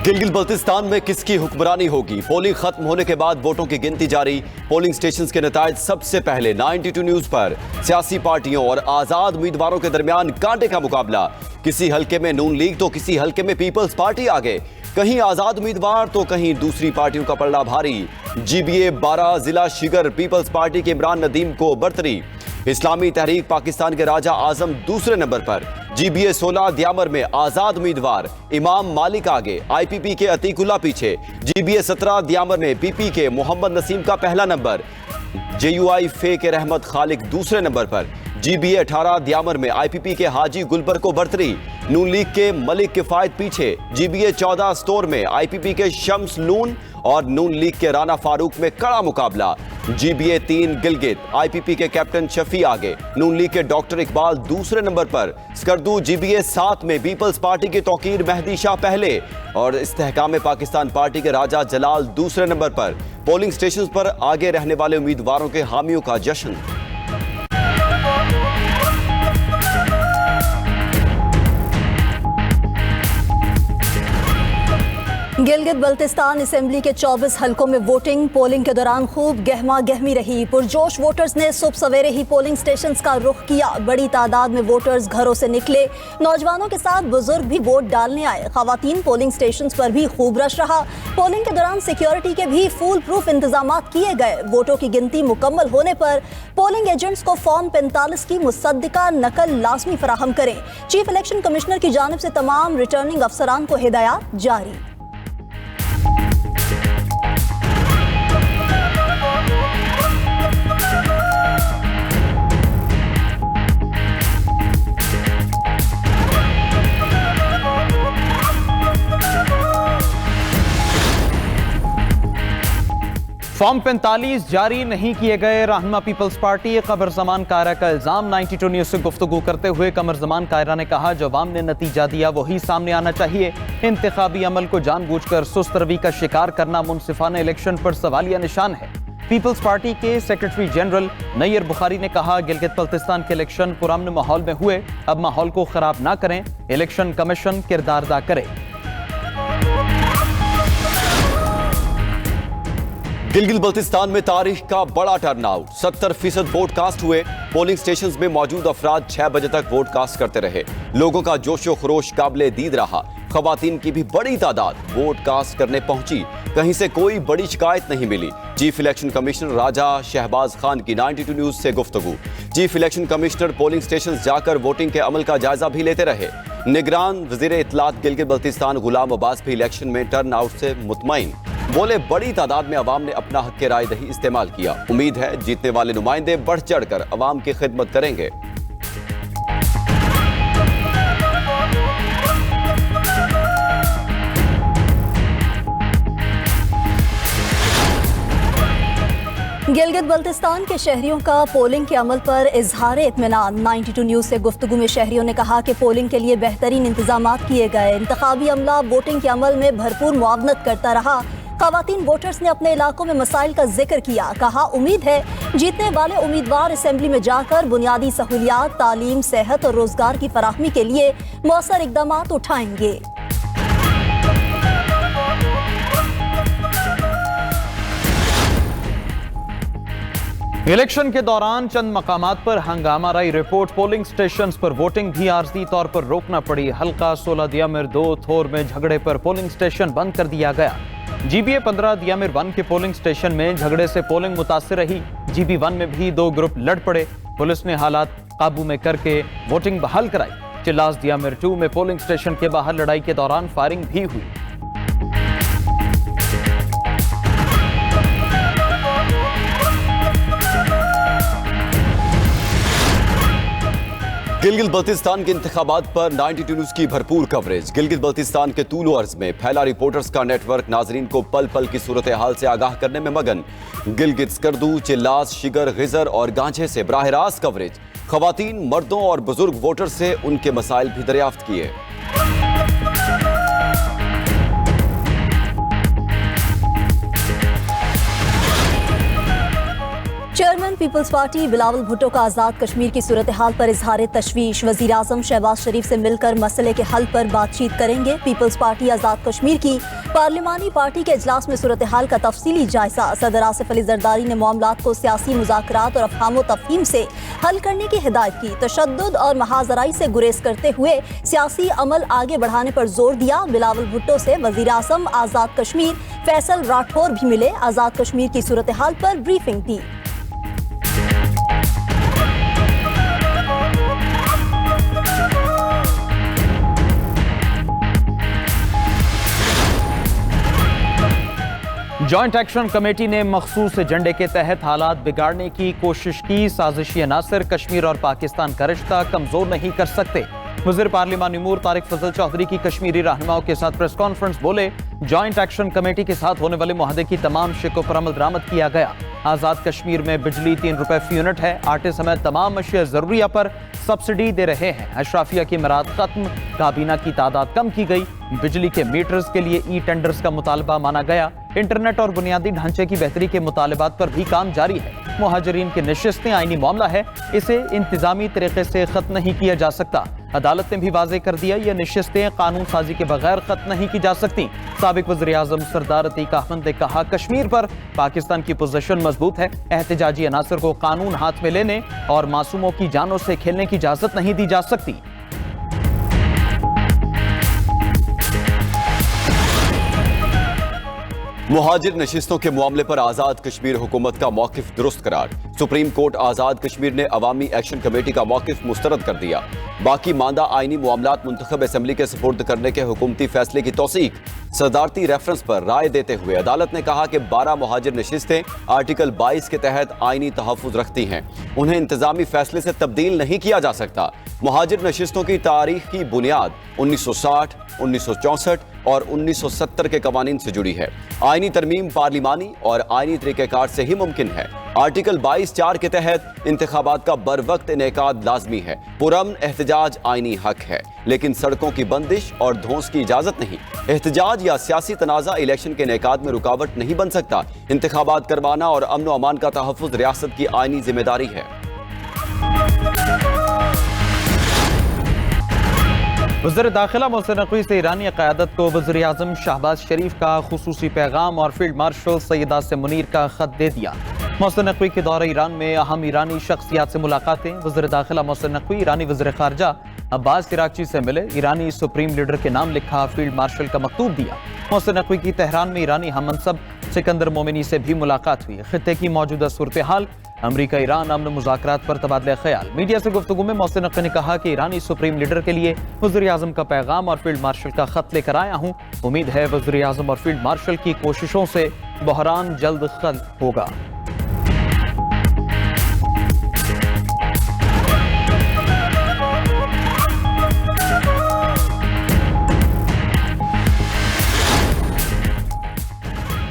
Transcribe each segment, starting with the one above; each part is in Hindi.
गिलगित बल्तिस्तान में किसकी हुक्मरानी होगी? पोलिंग खत्म होने के बाद वोटों की गिनती जारी। पोलिंग स्टेशंस के नतायज सबसे पहले 92 न्यूज पर। सियासी पार्टियों और आजाद उम्मीदवारों के दरमियान कांटे का मुकाबला। किसी हलके में नून लीग तो किसी हलके में पीपल्स पार्टी आगे। कहीं आजाद उम्मीदवार तो कहीं दूसरी पार्टियों का पलड़ा भारी। जीबीए 12 जिला शिगर पीपल्स पार्टी के इमरान नदीम को बरतरी। इस्लामी तहरीक पाकिस्तान के राजा आजम दूसरे नंबर पर। जीबीए 16 दियामर में आजाद उम्मीदवार इमाम मालिक आगे, आईपीपी के अतीकुल्ला पीछे। जीबीए 17 दियामर में पीपी के मोहम्मद नसीम का पहला नंबर। जेयूआई फे के रहमत खालिक दूसरे नंबर पर। जीबीए 18 दियामर में आईपीपी के हाजी गुलबर को बरतरी। नून लीग के मलिक किफायत पीछे। जीबीए 14 स्टोर में आईपीपी के शम्स लून और नून लीग के राना फारूक में कड़ा मुकाबला। जीबीए 3 गिलगित, आईपीपी के कैप्टन शफी आगे, नून लीग के डॉक्टर इकबाल दूसरे नंबर पर। स्कर्दू जीबीए 7 में पीपल्स पार्टी के तौकीर मेहदी शाह पहले और इस्तेहकाम पाकिस्तान पार्टी के राजा जलाल दूसरे नंबर पर। पोलिंग स्टेशन पर आगे रहने वाले उम्मीदवारों के हामियों का जश्न। गिलगित बल्तिस्तान असेंबली के 24 हलकों में वोटिंग। पोलिंग के दौरान खूब गहमा गहमी रही। पुरजोश वोटर्स ने सुबह सवेरे ही पोलिंग स्टेशंस का रुख किया। बड़ी तादाद में वोटर्स घरों से निकले। नौजवानों के साथ बुजुर्ग भी वोट डालने आए। खवातीन पोलिंग स्टेशंस पर भी खूब रश रहा। पोलिंग के दौरान सिक्योरिटी के भी फूल प्रूफ इंतजाम किए गए। वोटों की गिनती मुकम्मल होने पर पोलिंग एजेंट्स को फॉर्म 45 की मुसद्दिका नकल लाजमी फराहम करें। चीफ इलेक्शन कमिश्नर की जानिब से तमाम रिटर्निंग अफसरान को हिदायत जारी। फॉर्म 45 जारी नहीं किए गए। रहनुमा पीपल्स पार्टी कमर जमान कायरा का इल्जाम। 92 न्यूज से गुफ्तगू करते हुए कमर जमान कायरा ने कहा, जो अवाम ने नतीजा दिया वही सामने आना चाहिए। इंतखाबी अमल को जानबूझकर सुस्त रवि का शिकार करना मुनसिफाना इलेक्शन पर सवालिया निशान है। पीपल्स पार्टी के सेक्रेटरी जनरल नैयर बुखारी ने कहा, गिलगित बल्तिस्तान के इलेक्शन पुरअमन माहौल में हुए, अब माहौल को खराब ना करें। इलेक्शन कमीशन किरदार अदा करे। गिलगित बल्तिस्तान में तारीख का बड़ा टर्नआउट। 70% वोट कास्ट हुए। पोलिंग स्टेशंस में मौजूद अफराद 6 बजे तक वोट कास्ट करते रहे। लोगों का जोशो खरोश काबिले दीद रहा। खवातीन की भी बड़ी तादाद वोट कास्ट करने पहुंची। कहीं से कोई बड़ी शिकायत नहीं मिली। चीफ इलेक्शन कमिश्नर राजा शहबाज खान की 92 न्यूज से गुफ्तगू। Chief election commissioner polling station जाकर वोटिंग के अमल का जायजा भी लेते रहे। निगरान वजीर इत्तलात गिलगित बल्तिस्तान गुलाम अब्बास भी इलेक्शन में टर्नआउट से मुतमईन। बोले, बड़ी तादाद में अवाम ने अपना हक राय दही इस्तेमाल किया। उम्मीद है जीतने वाले नुमाइंदे बढ़ चढ़कर अवाम की खिदमत करेंगे। गिलगित बल्तिस्तान के शहरियों का पोलिंग के अमल पर इजहार इत्मीनान। 92 न्यूज से गुफ्तगू में शहरियों ने कहा कि पोलिंग के लिए बेहतरीन इंतजाम किए गए। इंतखाबी अमला वोटिंग के अमल में भरपूर मुआवनत करता रहा। खवातीन वोटर्स ने अपने इलाकों में मसाइल का जिक्र किया। कहा, उम्मीद है जीतने वाले उम्मीदवार असेंबली में जाकर बुनियादी सहूलियात, तालीम, सेहत और रोजगार की फराहमी के लिए मौसर इकदाम उठाएंगे। इलेक्शन के दौरान चंद मकामात पर हंगामा रही रिपोर्ट। पोलिंग स्टेशंस पर वोटिंग भी आर्जी तौर पर रोकना पड़ी। हल्का 16 दियामिर 2 थोर में झगड़े पर पोलिंग स्टेशन बंद कर दिया गया। जीबीए 15 दियामिर 1 के पोलिंग स्टेशन में झगड़े से पोलिंग मुतासिर रही। जीबी 1 में भी 2 ग्रुप लड़ पड़े। पुलिस ने हालात काबू में करके वोटिंग बहाल कराई। चिल्लास दियामिर 2 में पोलिंग स्टेशन के बाहर लड़ाई के दौरान फायरिंग भी हुई। गिलगित बल्तिस्तान के इंतखाबात पर 92 न्यूज की भरपूर कवरेज। गिलगित बल्तिस्तान के तूल अर्ज में फैला रिपोर्टर्स का नेटवर्क नाजरीन को पल पल की सूरत हाल से आगाह करने में मगन। गिलगित, स्कर्दू, चिल्लास, शिगर, गिजर और गांझे से बराह रास्त कवरेज। खवातीन, मर्दों और बुजुर्ग वोटर से उनके मसाइल भी दरियाफ्त किए। Chairman peoples party Bilawal Bhutto का आज़ाद कश्मीर की सूरत हाल पर इजहार तशवीश। वज़ीर आज़म शहबाज शरीफ से मिलकर मसले के हल पर बातचीत करेंगे। पीपल्स पार्टी आज़ाद कश्मीर की पार्लिमानी पार्टी के इजलास में सूरत हाल का तफसीली जायजा। सदर आसिफ अली जरदारी ने मामलात को सियासी मुज़ाकरात और अफ़हाम तफ़हीम से हल करने की हिदायत की। तशद्दुद और महाजराई से गुरेज करते हुए सियासी अमल आगे बढ़ाने पर जोर दिया। बिलावल भुट्टो से वज़ीर आज़म आज़ाद कश्मीर फैसल राठौर भी मिले। आज़ाद कश्मीर की सूरत हाल पर ब्रीफिंग दी। जॉइंट एक्शन कमेटी ने मखसूस एजेंडे के तहत हालात बिगाड़ने की कोशिश की। साजिशी अनासर कश्मीर और पाकिस्तान का रिश्ता कमजोर नहीं कर सकते। वज़ीर पार्लिमानी उमूर तारिक फजल चौधरी की कश्मीरी रहनुमाओं के साथ प्रेस कॉन्फ्रेंस बोले, जॉइंट एक्शन कमेटी के साथ होने वाले मुआहदे की तमाम शिकों पर अमल दरामद किया गया। आज़ाद कश्मीर में बिजली 3 रुपए फी यूनिट है। आटे समेत तमाम अशिया ज़रूरिया पर सब्सिडी दे रहे हैं। अशराफिया की मराद खत्म, काबीना की तादाद कम की गई। बिजली के मीटर्स के लिए ई टेंडर्स का मुतालबा माना गया। इंटरनेट और बुनियादी ढांचे की बेहतरी के मुतालबात पर भी काम जारी है। मुहाजिरीन की नशिस्तें आईनी मामला है, इसे इंतजामी तरीके से खत्म नहीं किया जा सकता। अदालत ने भी वाज़ेह कर दिया, ये नशिस्तें कानून साजी के बगैर खत्म नहीं की जा सकती। साबिक वज़ीर आज़म सरदार अतीक अहमद ने कहा, कश्मीर पर पाकिस्तान की पोजीशन मजबूत है। एहतजाजी अनासर को कानून हाथ में लेने और मासूमों की जानों से खेलने की इजाजत नहीं दी जा सकती। मुहाजिर नशिस्तों के मामले पर आज़ाद कश्मीर हुकूमत का मौकिफ दुरुस्त करार। सुप्रीम कोर्ट आज़ाद कश्मीर ने अवामी एक्शन कमेटी का मौकिफ मुस्तरद कर दिया। बाकी मांदा आईनी मामलात मुंतखब असम्बली के सुपुर्द करने के हुकूमती फैसले की तौसीक। सदारती रेफरेंस पर राय देते हुए अदालत ने कहा कि 12 मुहाजिर नशिस्तें आर्टिकल 22 के तहत आईनी तहफ़्फ़ुज़ रखती हैं, उन्हें इंतजामी फैसले से तब्दील नहीं किया जा सकता। मुहाजिर नशिस्तों की तारीख की बुनियाद 1960, 1964 और 1970 के कवानीन से जुड़ी है। आईनी तरमीम पार्लिमानी और आईनी तरीक़ेकार से ही मुमकिन है। आर्टिकल 22(4) के तहत इंतखाबात का बर वक्त इनेकाद लाजमी है। पुरअमन एहतजाज आईनी हक है, लेकिन सड़कों की बंदिश और धौंस की इजाजत नहीं। एहतजाज या सियासी तनाज़ा इलेक्शन के इनेकाद में रुकावट नहीं बन सकता। इंतखाबात करवाना और अमन व अमान का तहफ़्फ़ुज़ रियासत की आईनी जिम्मेदारी है। वज़ीर दाखिला मोहसिन नकवी से ईरानी क़यादत को वज़ीर आज़म शहबाज शरीफ का खुसूसी पैगाम और फील्ड मार्शल सैयद आसिम मुनीर का खत दे दिया। मोहसिन नकवी के दौरे ईरान में अहम ईरानी शख्सियात से मुलाकातें। वज़ीर दाखिला मोहसिन नकवी ईरानी वज़ीर ख़ारजा अब्बास इराक़ची से मिले। ईरानी सुप्रीम लीडर के नाम लिखा फील्ड मार्शल का मकतूब दिया। मोहसिन नकवी की तेहरान में ईरानी हममनसब सिकंदर मोमिनी से भी मुलाकात हुई। खित्ते की मौजूदा सूरत हाल, अमरीका ईरान अमन मुज़ाकरात पर तबादला ख्याल। मीडिया से गुफ्तगू में मोहसिन नकवी ने कहा कि ईरानी सुप्रीम लीडर के लिए वज़ीर आज़म का पैगाम और फील्ड मार्शल का खत लेकर आया हूँ। उम्मीद है वज़ीर आज़म और फील्ड मार्शल की कोशिशों से बहरान जल्द खत्म होगा।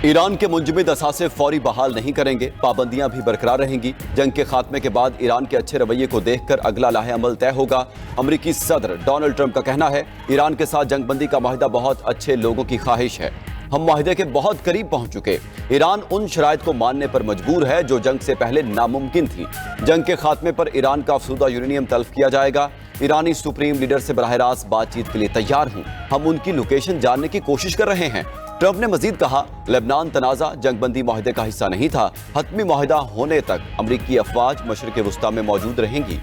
ईरान के मुंजमद असासे फौरी बहाल नहीं करेंगे, पाबंदियां भी बरकरार रहेंगी। जंग के खात्मे के बाद ईरान के अच्छे रवैये को देखकर अगला लाहे अमल तय होगा। अमरीकी सदर डोनाल्ड ट्रंप का कहना है, ईरान के साथ जंगबंदी का माहिदा बहुत अच्छे लोगों की ख्वाहिश है। हम माहिदे के बहुत करीब पहुंच चुके। ईरान उन शराइत को मानने पर मजबूर है जो जंग से पहले नामुमकिन थी। जंग के खात्मे पर ईरान का अफसूदा यूरेनियम तल्फ किया जाएगा। ईरानी सुप्रीम लीडर से बराह रास्त बातचीत के लिए तैयार हूं। हम उनकी लोकेशन जानने की कोशिश कर रहे हैं। ट्रंप ने मजीद कहा, लेबनान तनाज़ा जंगबंदी माहिदे का हिस्सा नहीं था। हतमी माहिदा होने तक अमरीकी अफवाज मशरिक़ वुस्ता में मौजूद रहेंगी।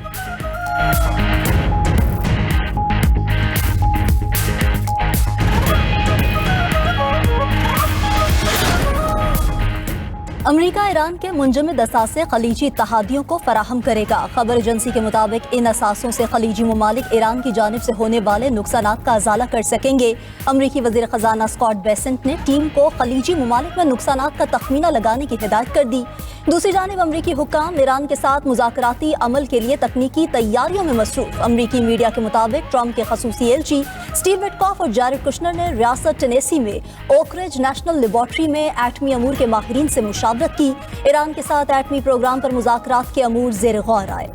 अमरीका ईरान के मुंजमद असासे खलीजी इत्तहादियों को फराहम करेगा। खबर एजेंसी के मुताबिक इन असासों से खलीजी ममालिक ईरान की जानिब से होने वाले नुकसानात का अजाला कर सकेंगे। अमरीकी वज़ीर ख़जाना स्कॉट बेसेंट ने टीम को खलीजी ममालिक में नुकसानात का तखमीना लगाने की हिदायत कर दी। दूसरी जानिब अमरीकी हुक्काम ईरान के साथ मुज़ाकराती अमल के लिए तकनीकी तैयारियों में मसरूफ। अमरीकी मीडिया के मुताबिक ट्रंप के खसूसी एलची स्टीव विटकॉफ और जैरेड कुशनर ने रियासत टेनेसी में ओकरिज नेशनल लेबॉर्ट्री में एटमी अमूर के माहिरीन से मुशावरत की। ईरान के साथ एटमी प्रोग्राम पर मुज़ाकरात के अमूर ज़ेर गौर आए।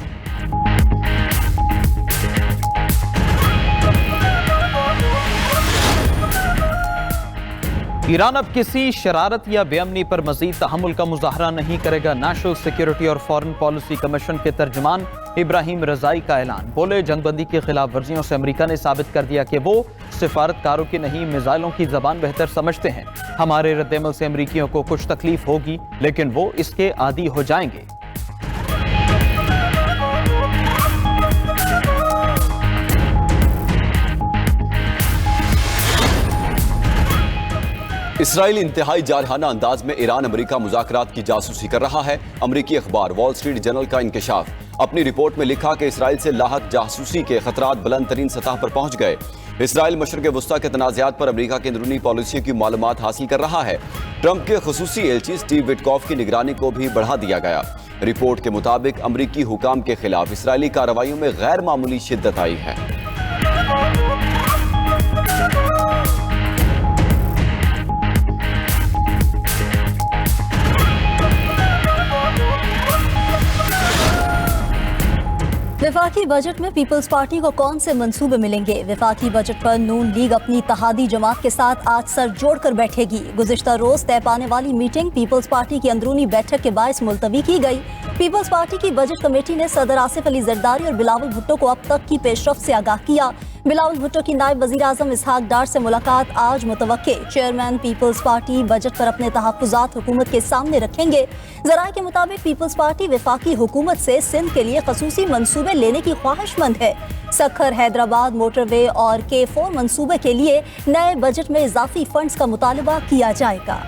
ईरान अब किसी शरारत या बेअमनी पर मजीद तहम्मुल का मुजाहरा नहीं करेगा। नेशनल सिक्योरिटी और फॉरेन पॉलिसी कमीशन के तर्जमान इब्राहिम रजाई का ऐलान। बोले, जंगबंदी की खिलाफ वर्जियों से अमेरिका ने साबित कर दिया कि वो सिफारतकारों की नहीं, मिसाइलों की जबान बेहतर समझते हैं। हमारे रद्देमल से अमरीकियों को कुछ तकलीफ होगी, लेकिन वो इसके आदी हो जाएंगे। इसराइल इंतहाई जारहाना अंदाज में ईरान अमेरिका मुज़ाकरात की जासूसी कर रहा है। अमेरिकी अखबार वॉल स्ट्रीट जर्नल का इंकशाफ अपनी रिपोर्ट में लिखा कि इसराइल से लाहक जासूसी के खतरात बुलंद तरीन सतह पर पहुंच गए। इसराइल मशरक़ वस्ता के तनाज़ात पर अमेरिका की अंदरूनी पॉलिसियों की मालूमात हासिल कर रहा है। ट्रंप के खुसूसी एलची स्टीव विटकॉफ की निगरानी को भी बढ़ा दिया गया। रिपोर्ट के मुताबिक अमेरिकी हुकाम के खिलाफ इसराइली कार्रवाइयों में गैर मामूली शिद्दत आई है। विफाकी बजट में पीपल्स पार्टी को कौन से मंसूबे मिलेंगे? विफाकी बजट पर नून लीग अपनी इत्तेहादी जमात के साथ आज सर जोड़कर बैठेगी। गुज़िश्ता रोज तय पाने वाली मीटिंग पीपल्स पार्टी की अंदरूनी बैठक के बायस मुलतवी की गई। पीपल्स पार्टी की बजट कमेटी ने सदर आसिफ अली जरदारी और बिलावल भुट्टो को अब तक की पेशरफ्त से आगाह किया। बिलावल भुट्टो की नायब वज़ीर आज़म इसहाक डार से मुलाकात आज मुतवक्के। चेयरमैन पीपल्स पार्टी बजट पर अपने तहफ़्फ़ुज़ात हुकूमत के सामने रखेंगे। ज़राए के मुताबिक पीपल्स पार्टी वफाकी हुकूमत से सिंध के लिए खसूसी मंसूबे लेने की ख्वाहिशमंद है। सखर हैदराबाद मोटरवे और K4 मंसूबे के लिए नए बजट में इजाफी फंड्स का मुतालबा किया जाएगा।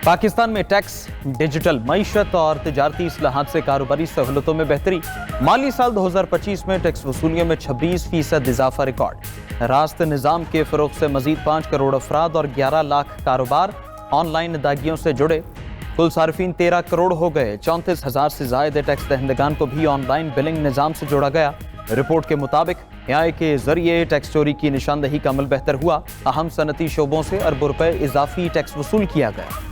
पाकिस्तान में टैक्स, डिजिटल मईशत और तिजारती इस्लाहात से कारोबारी सहूलतों में बेहतरी। माली साल 2025 में टैक्स वसूलियों में 26% इजाफा रिकॉर्ड। रास्त निज़ाम के फ़रोग़ से मजीद 5 करोड़ अफराद और 11 लाख कारोबार ऑनलाइन अदायगियों से जुड़े। कुल सार्फिन 13 करोड़ हो गए। 34,000 से ज़ायद टैक्स दहंदगान को भी ऑनलाइन बिलिंग निज़ाम से जोड़ा गया। रिपोर्ट के मुताबिक न्याय के जरिए टैक्स चोरी की निशानदही का अमल बेहतर हुआ। अहम सनती शोबों से अरबों रुपए इजाफी टैक्स वसूल किया गया।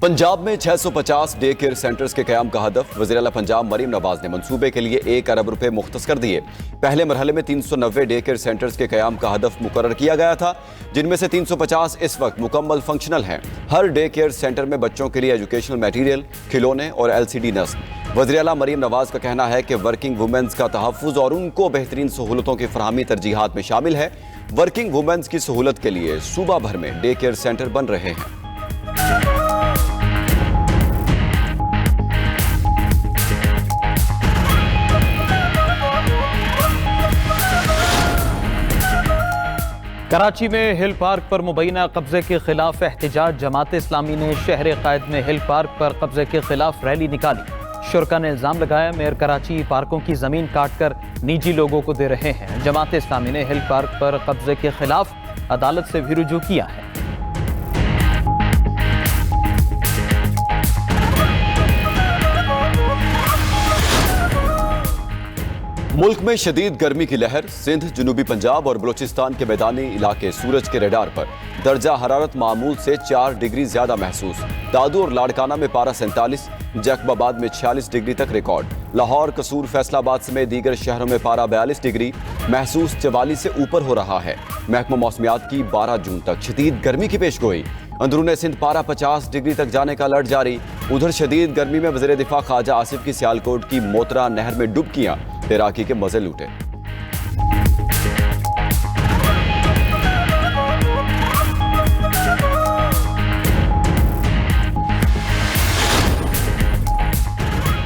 पंजाब में 650 डे केयर सेंटर्स के कयाम का हदफ। वज़ीर आला पंजाब मरीम नवाज ने मंसूबे के लिए 1 अरब रुपए मुख्तस कर दिए। पहले मरहले में 390 डे केयर सेंटर्स के कयाम का हदफ मुकर्रर किया गया था, जिनमें से 350 इस वक्त मुकम्मल फंक्शनल हैं। हर डे केयर सेंटर में बच्चों के लिए एजुकेशनल मटीरियल, खिलौने और LCD नस्ल। वज़ीर आला मरीम नवाज का कहना है कि वर्किंग वुमेन्स का तहफ़्फ़ुज़ और उनको बेहतरीन सहूलतों की फरहमी तरजीहात में शामिल है। वर्किंग वुमेन्स की सहूलत के लिए सूबा भर में डे केयर सेंटर बन रहे हैं। कराची में हिल पार्क पर मुबैना कब्जे के खिलाफ एहतजाज। जमात इस्लामी ने शहर कायद में हिल पार्क पर कब्जे के खिलाफ रैली निकाली। शुरका ने इल्जाम लगाया मेयर कराची पार्कों की जमीन काट कर निजी लोगों को दे रहे हैं। जमात इस्लामी ने हिल पार्क पर कब्जे के खिलाफ अदालत से भी रुजू किया है। मुल्क में शदीद गर्मी की लहर। सिंध, जनूबी पंजाब और बलोचिस्तान के मैदानी इलाके सूरज के रडार पर। दर्जा हरारत मामूल से 4 डिग्री ज्यादा महसूस। दादू और लाड़काना में पारा 47, जैकबाबाद में 46 डिग्री तक रिकॉर्ड। लाहौर, कसूर, फैसलाबाद समेत दीगर शहरों में पारा 42 डिग्री महसूस 44 से ऊपर हो रहा है। महकमा मौसमियात की 12 जून तक शदीद गर्मी की पेशगोई। अंदरूने सिंध पारा 50 डिग्री तक जाने का अलर्ट जारी। उधर शदीद गर्मी में वज़ीर दिफा ख्वाजा आसिफ की सियालकोट की मोतरा नहर में डुबकियां, तैराकी के मजे लूटे।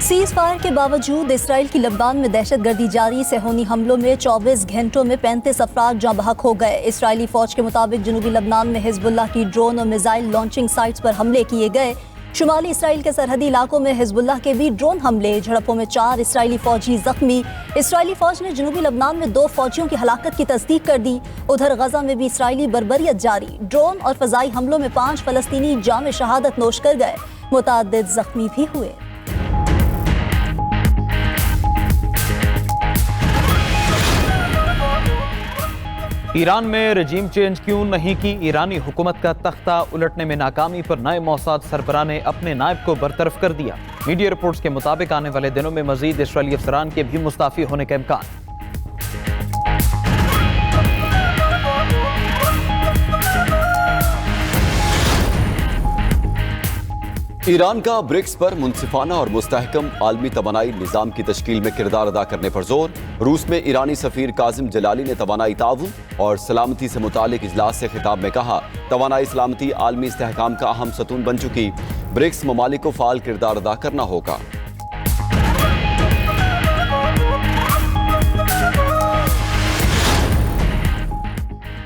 सीज फायर के बावजूद इसराइल की लबनान में दहशतगर्दी जारी। सेहोनी हमलों में 24 घंटों में 35 अफराद जाँ बहक हो गए। इसराइली फौज के मुताबिक जनूबी लबनान में हिजबुल्लाह की ड्रोन और मिसाइल लॉन्चिंग साइट्स पर हमले किए गए। शुमाली इसराइल के सरहदी इलाकों में हिजबुल्लाह के भी ड्रोन हमले। झड़पों में 4 इसराइली फौजी जख्मी। इसराइली फौज ने जनूबी लबनान में 2 फौजियों की हलाकत की तस्दीक कर दी। उधर गजा में भी इसराइली बर्बरियत जारी। ड्रोन और फजाई हमलों में 5 फलस्तीनी जाम शहादत नोश कर गए। मुतअद्दिद जख्मी भी हुए। ईरान में रजीम चेंज क्यों नहीं की? ईरानी हुकूमत का तख्ता उलटने में नाकामी पर नए मौसाद सरबराह ने अपने नायब को बरतरफ कर दिया। मीडिया रिपोर्ट्स के मुताबिक आने वाले दिनों में मजीद इसराइली अफसरान के भी मुस्ताफी होने का इम्कान। ईरान का ब्रिक्स पर मुनसिफाना और मुस्तहकम आलमी तवानाई निज़ाम की तश्कील में किरदार अदा करने पर जोर। रूस में ईरानी सफीर काजिम जलाली ने तवानाई ताउन और सलामती से मुतालिक इजलास से खिताब में कहा, तवानाई सलामती आलमी इस्तेहकाम का अहम सतून बन चुकी, ब्रिक्स ममालिक को फाल किरदार अदा करना होगा।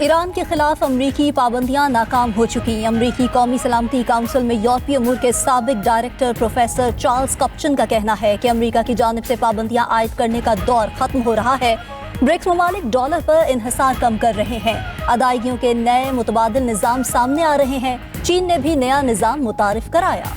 ईरान के खिलाफ अमरीकी पाबंदियां नाकाम हो चुकी। अमरीकी कौमी सलामती काउंसिल में यूरोपीय अमूर के साबिक डायरेक्टर प्रोफेसर चार्ल्स कप्चन का कहना है कि अमरीका की जानिब से पाबंदियां आयद करने का दौर खत्म हो रहा है। ब्रिक्स ममालिक डॉलर पर इन्हिसार कम कर रहे हैं। अदायगियों के नए मुतबादिल निज़ाम सामने आ रहे हैं। चीन ने भी नया निज़ाम मुतारिफ कराया।